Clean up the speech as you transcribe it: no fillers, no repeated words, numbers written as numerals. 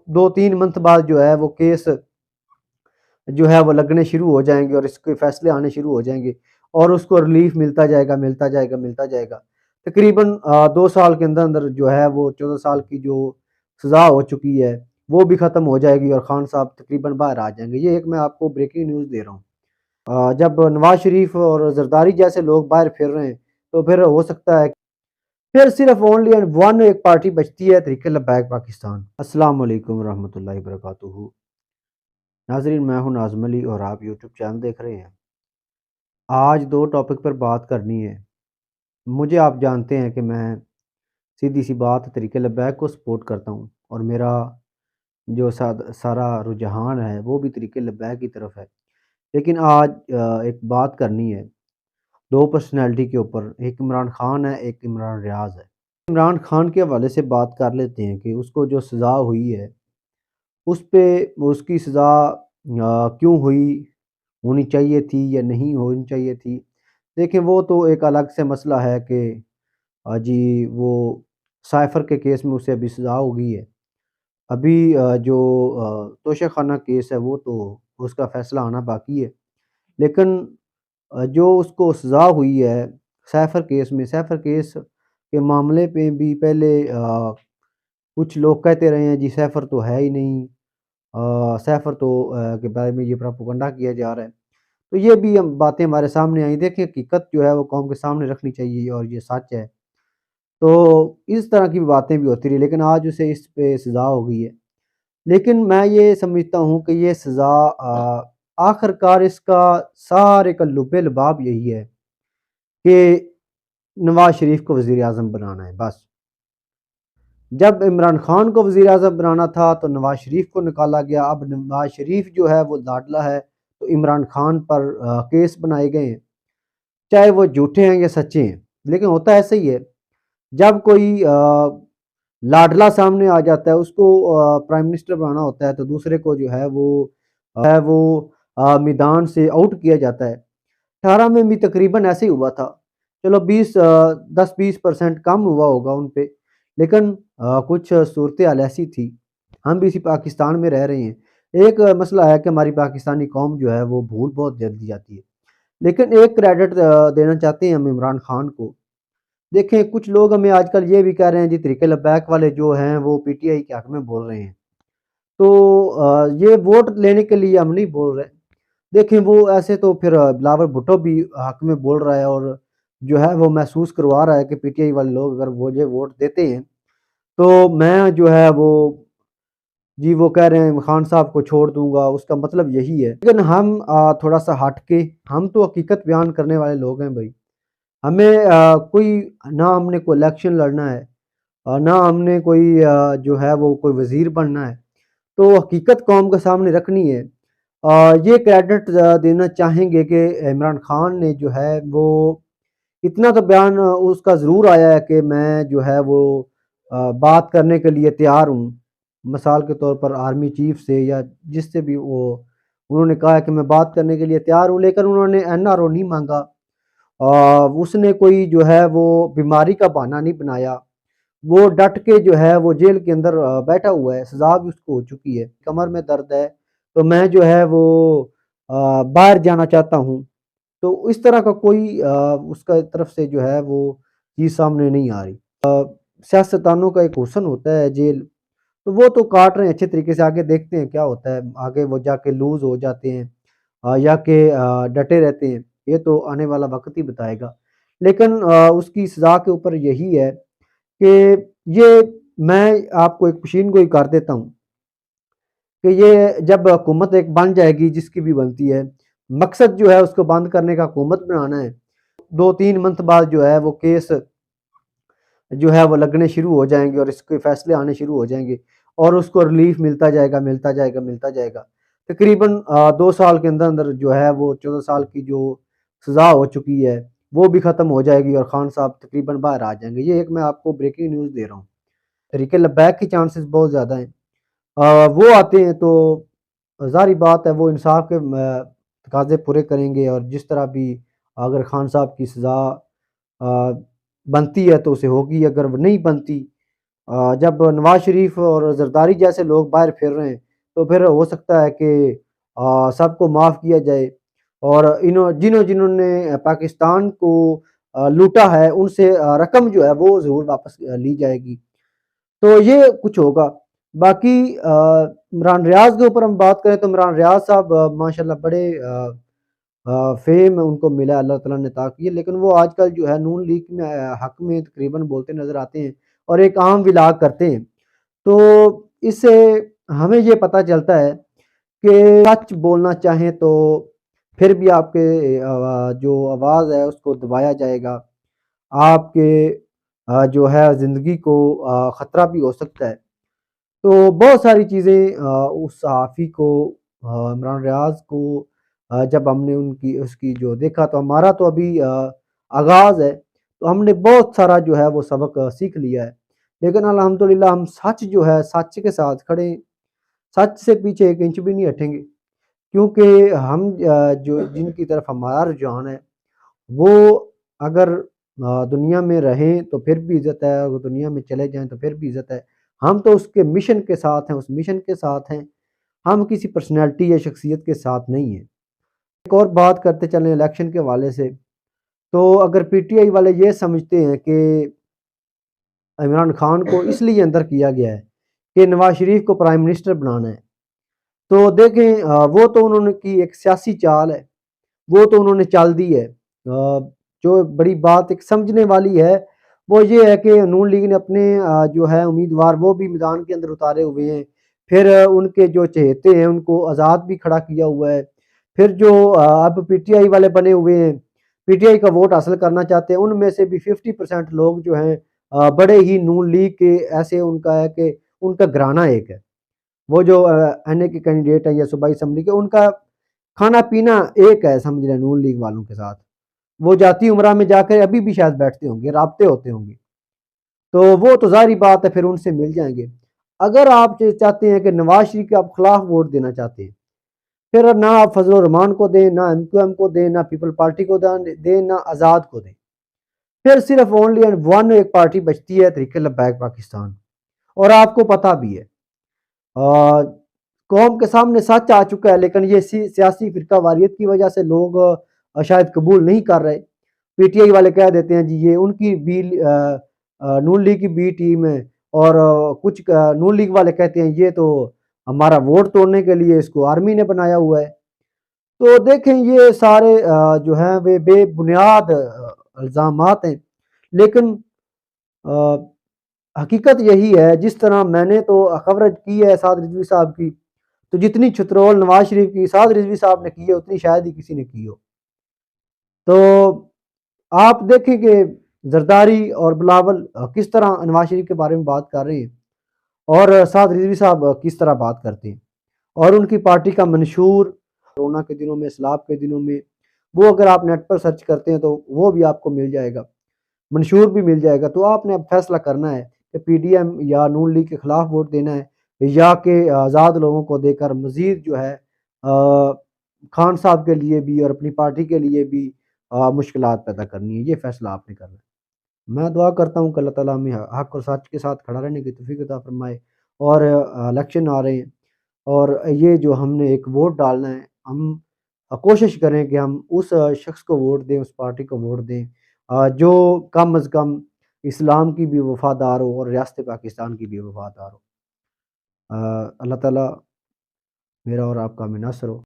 2-3 month بعد جو ہے وہ کیس جو ہے وہ لگنے شروع ہو جائیں گے اور اس کے فیصلے آنے شروع ہو جائیں گے اور اس کو ریلیف ملتا جائے گا تقریباً 2 سال کے اندر اندر جو ہے وہ 14 سال کی جو سزا ہو چکی ہے وہ بھی ختم ہو جائے گی اور خان صاحب تقریباً باہر آ جائیں گے۔ یہ ایک میں آپ کو بریکنگ نیوز دے رہا ہوں۔ جب نواز شریف اور زرداری جیسے لوگ باہر پھر رہے ہیں تو پھر ہو سکتا ہے پھر صرف اونلی اینڈ ون ایک پارٹی بچتی ہے، تحریک لبیک پاکستان۔ السلام علیکم ورحمۃ اللہ وبرکاتہ۔ ناظرین، میں ہوں ناظم علی اور آپ یوٹیوب چینل دیکھ رہے ہیں۔ آج 2 ٹاپک پر بات کرنی ہے۔ مجھے آپ جانتے ہیں کہ میں سیدھی سی بات تحریک لبیک کو سپورٹ کرتا ہوں اور میرا جو سارا رجحان ہے وہ بھی تحریک لبیک کی طرف ہے، لیکن آج ایک بات کرنی ہے 2 پرسنالٹی کے اوپر، ایک عمران خان ہے، ایک عمران ریاض ہے۔ عمران خان کے حوالے سے بات کر لیتے ہیں کہ اس کو جو سزا ہوئی ہے اس پہ اس کی سزا کیوں ہوئی، ہونی چاہیے تھی یا نہیں ہونی چاہیے تھی۔ دیکھیں وہ تو ایک الگ سے مسئلہ ہے کہ جی وہ سائفر کے کیس میں اسے ابھی سزا ہو گئی ہے۔ ابھی جو توشہ خانہ کیس ہے وہ تو اس کا فیصلہ آنا باقی ہے، لیکن جو اس کو سزا ہوئی ہے سائفر کیس میں، سائفر کیس کے معاملے پہ بھی پہلے کچھ لوگ کہتے رہے ہیں جی سائفر تو ہے ہی نہیں، سائفر تو کے بارے میں یہ پروپیگنڈا کیا جا رہا ہے، تو یہ بھی باتیں ہمارے سامنے آئیں۔ دیکھیں حقیقت جو ہے وہ قوم کے سامنے رکھنی چاہیے اور یہ سچ ہے، تو اس طرح کی باتیں بھی ہوتی رہی، لیکن آج اسے اس پہ سزا ہو گئی ہے۔ لیکن میں یہ سمجھتا ہوں کہ یہ سزا آخر کار اس کا سارے کا لب لباب یہی ہے کہ نواز شریف کو وزیر اعظم بنانا ہے بس۔ جب عمران خان کو وزیر اعظم بنانا تھا تو نواز شریف کو نکالا گیا، اب نواز شریف جو ہے وہ لاڈلا ہے تو عمران خان پر کیس بنائے گئے ہیں، چاہے وہ جھوٹے ہیں یا سچے ہیں، لیکن ہوتا ایسا ہی ہے۔ جب کوئی لاڈلا سامنے آ جاتا ہے، اس کو پرائم منسٹر بنانا ہوتا ہے تو دوسرے کو جو ہے وہ میدان سے آؤٹ کیا جاتا ہے۔ 18 میں بھی تقریباً ایسے ہی ہوا تھا، چلو 10-20% کم ہوا ہوگا ان پہ، لیکن کچھ صورتحال ایسی تھی، ہم بھی اسی پاکستان میں رہ رہے ہیں۔ ایک مسئلہ ہے کہ ہماری پاکستانی قوم جو ہے وہ بھول بہت جلدی جاتی ہے، لیکن ایک کریڈٹ دینا چاہتے ہیں ہم عمران خان کو۔ دیکھیں کچھ لوگ ہمیں آج کل یہ بھی کہہ رہے ہیں جی تحریک لبیک والے جو ہیں وہ پی ٹی آئی کے حق میں بول رہے ہیں، تو یہ ووٹ لینے کے لیے ہم نہیں بول رہے۔ دیکھیں وہ ایسے تو پھر بلاول بھٹو بھی حق میں بول رہا ہے اور جو ہے وہ محسوس کروا رہا ہے کہ پی ٹی آئی والے لوگ اگر وہ یہ ووٹ دیتے ہیں تو میں جو ہے وہ جی وہ کہہ رہے ہیں خان صاحب کو چھوڑ دوں گا، اس کا مطلب یہی ہے۔ لیکن ہم تھوڑا سا ہٹ کے، ہم تو حقیقت بیان کرنے والے لوگ ہیں بھائی، ہمیں کوئی نہ ہم نے کوئی الیکشن لڑنا ہے اور نہ ہم نے کوئی جو ہے وہ کوئی وزیر بننا ہے، تو حقیقت قوم کے سامنے رکھنی ہے۔ یہ کریڈٹ دینا چاہیں گے کہ عمران خان نے جو ہے وہ اتنا تو بیان اس کا ضرور آیا ہے کہ میں جو ہے وہ بات کرنے کے لیے تیار ہوں، مثال کے طور پر آرمی چیف سے یا جس سے بھی انہوں نے کہا ہے کہ میں بات کرنے کے لیے تیار ہوں، لیکن انہوں نے این آر او نہیں مانگا، اس نے کوئی جو ہے وہ بیماری کا بہانہ نہیں بنایا، وہ ڈٹ کے جو ہے وہ جیل کے اندر بیٹھا ہوا ہے، سزا بھی اس کو ہو چکی ہے، کمر میں درد ہے تو میں جو ہے وہ باہر جانا چاہتا ہوں، تو اس طرح کا کوئی اس کا طرف سے جو ہے وہ چیز سامنے نہیں آ رہی۔ سیاستدانوں کا ایک حسن ہوتا ہے جیل، تو وہ تو کاٹ رہے ہیں اچھے طریقے سے، آگے دیکھتے ہیں کیا ہوتا ہے، آگے وہ جا کے لوز ہو جاتے ہیں یا کہ ڈٹے رہتے ہیں، یہ تو آنے والا وقت ہی بتائے گا۔ لیکن اس کی سزا کے اوپر یہی ہے کہ یہ میں آپ کو ایک پشین گوئی کر دیتا ہوں کہ یہ جب حکومت ایک بن جائے گی جس کی بھی بنتی ہے، مقصد جو ہے اس کو بند کرنے کا حکومت بنانا ہے، 2-3 منتھ بعد جو ہے وہ کیس جو ہے وہ لگنے شروع ہو جائیں گے اور اس کے فیصلے آنے شروع ہو جائیں گے اور اس کو ریلیف ملتا جائے گا تقریباً 2 سال کے اندر اندر جو ہے وہ 14 سال کی جو سزا ہو چکی ہے وہ بھی ختم ہو جائے گی اور خان صاحب تقریباً باہر آ جائیں گے۔ یہ ایک میں آپ کو بریکنگ نیوز دے رہا ہوں۔ تحریک لبیک کی چانسز بہت زیادہ ہیں، وہ آتے ہیں تو ظاہری بات ہے وہ انصاف کے تقاضے پورے کریں گے، اور جس طرح بھی اگر خان صاحب کی سزا بنتی ہے تو اسے ہوگی، اگر وہ نہیں بنتی جب نواز شریف اور زرداری جیسے لوگ باہر پھر رہے ہیں تو پھر ہو سکتا ہے کہ سب کو معاف کیا جائے، اور جنہوں نے پاکستان کو لوٹا ہے ان سے رقم جو ہے وہ ضرور واپس لی جائے گی۔ تو یہ کچھ ہوگا۔ باقی عمران ریاض کے اوپر ہم بات کریں تو عمران ریاض صاحب ماشاءاللہ بڑے فیم ان کو ملا، اللہ تعالیٰ نے عطا کی ہے، لیکن وہ آج کل جو ہے نون لیگ میں حق میں تقریباً بولتے نظر آتے ہیں اور ایک عام ولاگ کرتے ہیں۔ تو اس سے ہمیں یہ پتہ چلتا ہے کہ سچ بولنا چاہیں تو پھر بھی آپ کے جو آواز ہے اس کو دبایا جائے گا، آپ کے جو ہے زندگی کو خطرہ بھی ہو سکتا ہے۔ تو بہت ساری چیزیں اس صحافی کو، عمران ریاض کو، جب ہم نے اس کی جو دیکھا تو ہمارا تو ابھی آغاز ہے، تو ہم نے بہت سارا جو ہے وہ سبق سیکھ لیا ہے، لیکن الحمدللہ ہم سچ جو ہے سچ کے ساتھ کھڑے ہیں، سچ سے پیچھے ایک انچ بھی نہیں ہٹیں گے، کیونکہ ہم جو جن کی طرف ہمارا رجحان ہے وہ اگر دنیا میں رہیں تو پھر بھی عزت ہے، اگر دنیا میں چلے جائیں تو پھر بھی عزت ہے۔ ہم تو اس کے مشن کے ساتھ ہیں، اس مشن کے ساتھ ہیں، ہم کسی پرسنالٹی یا شخصیت کے ساتھ نہیں ہیں۔ ایک اور بات کرتے چلیں الیکشن کے حوالے سے، تو اگر پی ٹی آئی والے یہ سمجھتے ہیں کہ عمران خان کو اس لیے اندر کیا گیا ہے کہ نواز شریف کو پرائم منسٹر بنانا ہے، تو دیکھیں وہ تو انہوں نے کی ایک سیاسی چال ہے، وہ تو انہوں نے چال دی ہے۔ جو بڑی بات ایک سمجھنے والی ہے وہ یہ ہے کہ نون لیگ نے اپنے جو ہے امیدوار وہ بھی میدان کے اندر اتارے ہوئے ہیں، پھر ان کے جو چہیتے ہیں ان کو آزاد بھی کھڑا کیا ہوا ہے، پھر جو اب پی ٹی آئی والے بنے ہوئے ہیں، پی ٹی آئی کا ووٹ حاصل کرنا چاہتے ہیں، ان میں سے بھی 50% لوگ جو ہیں بڑے ہی نون لیگ کے ایسے ان کا ہے کہ ان کا گھرانہ ایک ہے، وہ جو این اے کے کینڈیڈیٹ ہیں یا صوبائی اسمبلی کے، ان کا کھانا پینا ایک ہے، سمجھ رہے ہیں نون لیگ والوں کے ساتھ، وہ جاتی عمرہ میں جا کر ابھی بھی شاید بیٹھتے ہوں گے، رابطے ہوتے ہوں گے، تو وہ تو ظاہری بات ہے پھر ان سے مل جائیں گے۔ اگر آپ چاہتے ہیں کہ نواز شریف کے آپ خلاف ووٹ دینا چاہتے ہیں، پھر نہ آپ فضل الرحمان کو دیں، نہ ایم کیو ایم کو دیں، نہ پیپل پارٹی کو دیں، نہ آزاد کو دیں، پھر صرف اونلی اینڈ ون ایک پارٹی بچتی ہے، تحریک لبیک پاکستان، اور آپ کو پتہ بھی ہے قوم کے سامنے سچ آ چکا ہے، لیکن یہ سیاسی فرقہ واریت کی وجہ سے لوگ شاید قبول نہیں کر رہے۔ پی ٹی آئی والے کہہ دیتے ہیں جی یہ ان کی بی نون لیگ کی بی ٹیم ہے، اور کچھ نون لیگ والے کہتے ہیں یہ تو ہمارا ووٹ توڑنے کے لیے اس کو آرمی نے بنایا ہوا ہے۔ تو دیکھیں یہ سارے جو ہیں وہ بے بنیاد الزامات ہیں، لیکن حقیقت یہی ہے، جس طرح میں نے تو کوریج کی ہے سعد رضوی صاحب کی، تو جتنی چھترول نواز شریف کی سعد رضوی صاحب نے کی ہے اتنی شاید ہی کسی نے کی ہو۔ تو آپ دیکھیں کہ زرداری اور بلاول کس طرح نواز شریف کے بارے میں بات کر رہے ہیں، اور سعد رضوی صاحب کس طرح بات کرتے ہیں، اور ان کی پارٹی کا منشور کورونا کے دنوں میں، سیلاب کے دنوں میں، وہ اگر آپ نیٹ پر سرچ کرتے ہیں تو وہ بھی آپ کو مل جائے گا، منشور بھی مل جائے گا۔ تو آپ نے اب فیصلہ کرنا ہے کہ پی ڈی ایم یا نون لیگ کے خلاف ووٹ دینا ہے، یا کہ آزاد لوگوں کو دے کر مزید جو ہے خان صاحب کے لیے بھی اور اپنی پارٹی کے لیے بھی مشکلات پیدا کرنی ہے۔ یہ فیصلہ آپ نے کرنا ہے۔ میں دعا کرتا ہوں کہ اللہ تعالیٰ ہمیں حق اور سچ کے ساتھ کھڑا رہنے کی توفیق عطا فرمائے، اور الیکشن آ رہے ہیں، اور یہ جو ہم نے ایک ووٹ ڈالنا ہے، ہم کوشش کریں کہ ہم اس شخص کو ووٹ دیں، اس پارٹی کو ووٹ دیں جو کم از کم اسلام کی بھی وفادار ہو اور ریاست پاکستان کی بھی وفادار ہو۔ اللہ تعالیٰ میرا اور آپ کا ہمیں نصر ہو۔